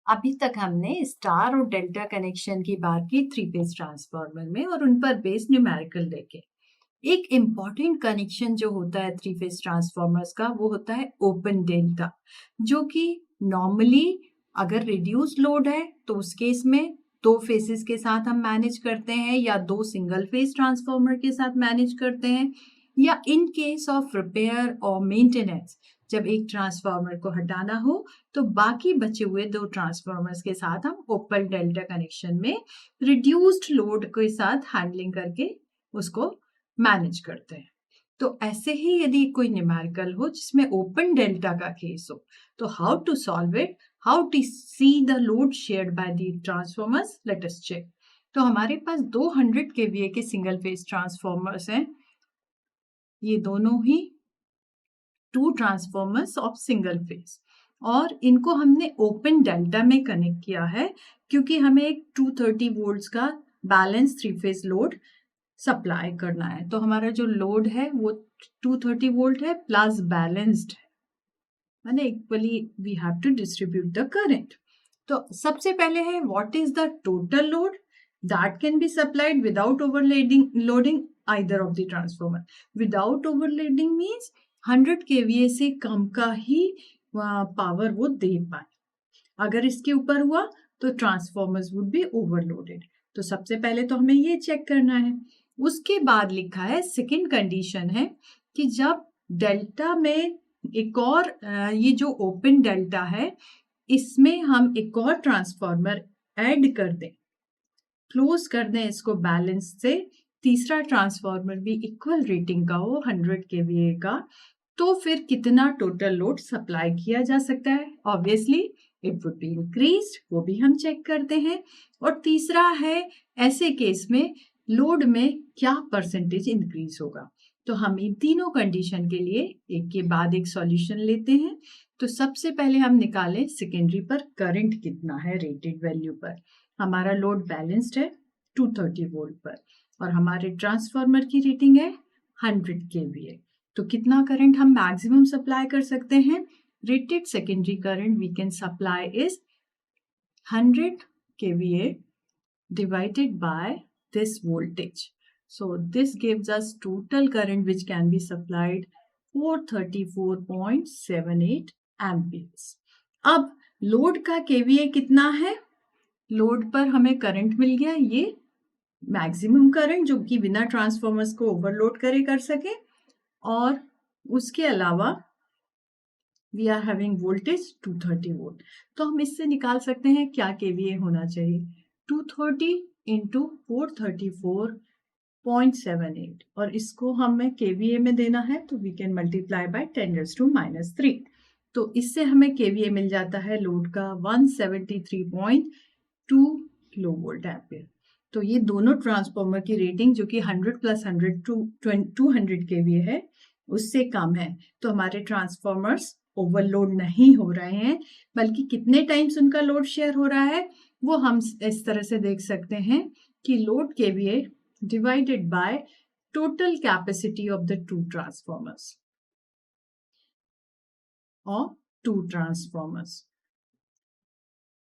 अभी तक हमने स्टार और डेल्टा कनेक्शन की बात की थ्री फेज ट्रांसफार्मर में और उन पर बेस्ड न्यूमेरिकल देखे। एक इम्पॉर्टेंट कनेक्शन जो होता है थ्री फेज ट्रांसफार्मर्स का वो होता है ओपन डेल्टा, जो कि नॉर्मली अगर रिड्यूस लोड है तो उस केस में दो फेसेस के साथ हम मैनेज करते हैं या दो सिंगल फेज ट्रांसफार्मर के साथ मैनेज करते हैं, या इन केस ऑफ रिपेयर और मेंटेनेंस जब एक ट्रांसफार्मर को हटाना हो तो बाकी बचे हुए दो ट्रांसफार्मर्स के साथ हम ओपन डेल्टा कनेक्शन में रिड्यूस्ड लोड के साथ हैंडलिंग करके उसको मैनेज करते हैं। तो ऐसे ही यदि कोई न्यूमेरिकल हो जिसमें ओपन डेल्टा का केस हो तो how to solve it, how to see the load shared by the transformers, let us check. तो हमारे पास 200 केवीए के सिंगल फेज ट्रांसफार्मर्स हैं। ये दोनों ही two transformers of single phase, और इनको हमने ओपन डेल्टा में कनेक्ट किया है क्योंकि हमें एक 230 वोल्ट्स का balance three phase load supply करना है। तो हमारा जो लोड है वो 230 वोल्ट है प्लस बैलेंस्ड है, माने equally we have to distribute the current. तो सबसे पहले है what is the total load that can be supplied without overloading loading either of the transformer. Without overloading means 100 KVA से कम का ही पावर वो दे पाए। अगर इसके ऊपर हुआ तो ट्रांसफार्मर्स वुड बी ओवरलोडेड। तो सबसे पहले तो हमें ये चेक करना है। उसके बाद लिखा है सेकंड कंडीशन है कि जब डेल्टा में एक और ये जो ओपन डेल्टा है इसमें हम एक और ट्रांसफार्मर ऐड कर दें, क्लोज कर दें इसको बैलेंस से, तीसरा ट्रांसफार्मर भी इक्वल रेटिंग का हो 100 केवीए का, तो फिर कितना टोटल लोड सप्लाई किया जा सकता है। Obviously it would be increased, वो भी हम चेक करते हैं। और तीसरा है ऐसे केस में लोड में क्या परसेंटेज इंक्रीज होगा। तो हम इन तीनों कंडीशन के लिए एक के बाद एक सॉल्यूशन लेते हैं। तो सबसे पहले हम निकालें सेकेंडरी पर करंट कितना है रेटेड वैल्यू पर। हमारा लोड बैलेंस्ड है 230 वोल्ट पर और हमारे ट्रांसफार्मर की रेटिंग है 100 केवीए। तो कितना करंट हम मैक्सिमम सप्लाई कर सकते हैं? Rated secondary current we can supply is 100 kVA divided by this voltage. So this gives us total current which can be supplied 434.78 amperes. अब लोड का केवीए कितना है? लोड पर हमें करंट मिल गया, ये मैक्सिमम करंट जो कि बिना ट्रांसफार्मर्स को ओवरलोड करे कर सके, और उसके अलावा we are having voltage 230 volt. तो हम इससे निकाल सकते हैं क्या केवीए होना चाहिए। 230 इंटू 434.78 और इसको हमें केवीए में देना है तो वी कैन मल्टीप्लाई बाय 10⁻⁻3। तो इससे हमें केवीए मिल जाता है लोड का 173.2 किलो वोल्ट एम्पियर। तो ये दोनों ट्रांसफार्मर की रेटिंग जो कि 100 प्लस 100 200 केवीए है उससे कम है। तो हमारे ट्रांसफार्मर्स ओवरलोड नहीं हो रहे हैं, बल्कि कितने टाइम्स उनका लोड शेयर हो रहा है वो हम इस तरह से देख सकते हैं कि load KVA divided by total capacity of the two transformers और टू ट्रांसफार्मर्स।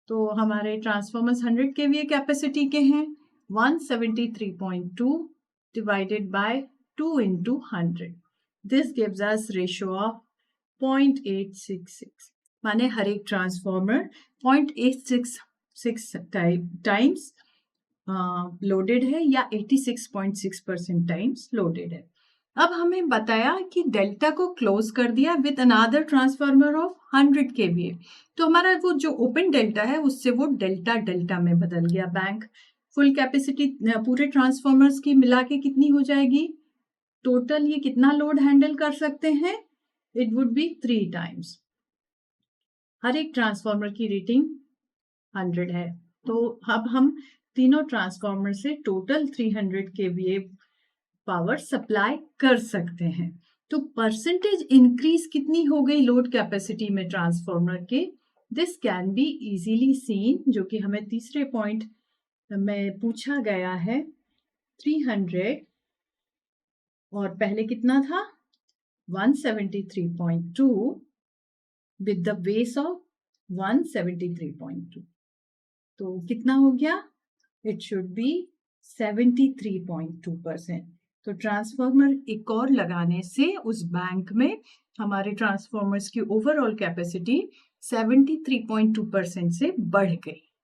तो हमारे ट्रांसफार्मर्स 100 केवीए कैपेसिटी के हैं, 173.2 divided by 2 into 100. This gives us ratio of 0.866, माने हर एक ट्रांसफार्मर 0.866 टाइम्स लोडेड है या 86.6% टाइम्स लोडेड है। अब हमें बताया कि डेल्टा को क्लोज कर दिया with another transformer of 100 KVA. तो हमारा वो जो ओपन डेल्टा है उससे वो डेल्टा डेल्टा में बदल गया बैंक। फुल कैपेसिटी पूरे ट्रांसफार्मर्स की मिला के कितनी हो जाएगी? टोटल ये कितना लोड हैंडल कर सकते हैं? It would be 3 times. हर एक ट्रांसफार्मर की रेटिंग 100 है, तो अब हम तीनों ट्रांसफार्मर से टोटल 300 केवीए पावर सप्लाई कर सकते हैं। तो परसेंटेज इंक्रीज कितनी हो गई लोड कैपेसिटी में ट्रांसफार्मर के? This can be easily seen, जो कि हमें तीसरे पॉइंट में पूछा गया है। 300 और पहले कितना था? 173.2 with the base of 173.2। तो कितना हो गया? It should be 73.2%। तो ट्रांसफार्मर एक और लगाने से उस बैंक में हमारे ट्रांसफार्मर्स की ओवरऑल कैपेसिटी 73.2% से बढ़ गई।